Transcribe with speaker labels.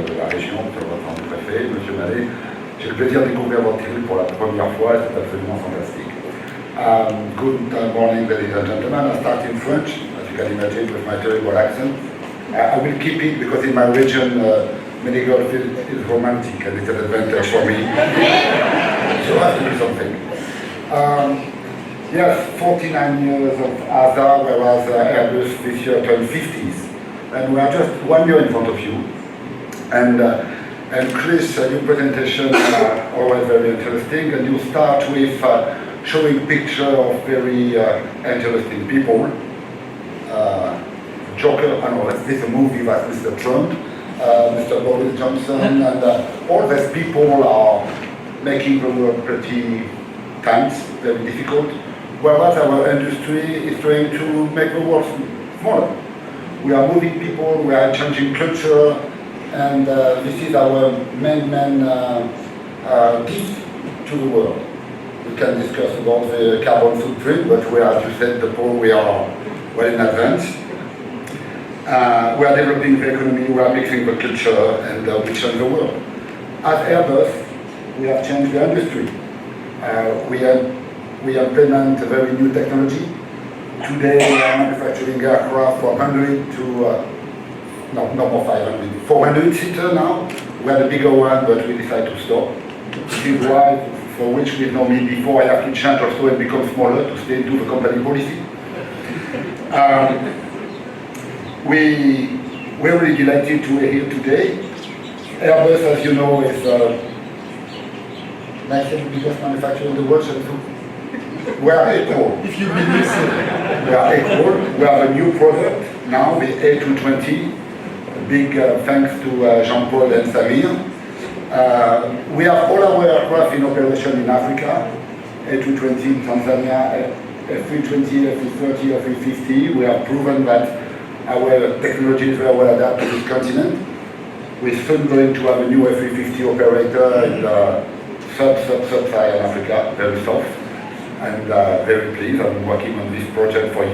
Speaker 1: de la région, sur votre préfet, M. Mallet. J'ai le plaisir de découvrir votre île pour la première fois, c'est absolument fantastique. Good morning, ladies and gentlemen. I start in French, as you can imagine, with my terrible accent. I will keep it because in my region, many girls feel it's romantic and it's an advantage for me. So I have to do something. Yes, 49 years of ASA, whereas Airbus this year turned 50s. And we are just 1 year in front of you. And Chris, your presentation always very interesting, and you start with showing picture of very interesting people. Joker, I know, this is a movie with Mr. Trump, Mr. Boris Johnson, and all these people are making the world pretty tense, very difficult, whereas our industry is trying to make the world smaller. We are moving people, we are changing culture, and this is our main gift to the world. We can discuss about the carbon footprint, but we are, as you said, we are well in advance. We are developing the economy, we are mixing the culture, and we change the world. At Airbus, we have changed the industry. We implement a very new technology. Today, we are manufacturing aircraft from 100 to no more 500, 400-seater now. We had a bigger one, but we decided to stop. This is why, for which we know me before, I have to change also and become smaller to stay into the company policy. We're really delighted to be here today. Airbus, as you know, is the biggest manufacturer in the world. We are equal. If you believe so. We are equal. We have a new product now, the A220. Big thanks to Jean-Paul and Samir. We have all our aircraft in operation in Africa, A220 in Tanzania, A320, A330, A350. We have proven that our technology is very well adapted to this continent. We're soon going to have a new A350 operator in sub-Saharan Africa, very soft, and very pleased. I'm working on this project for you.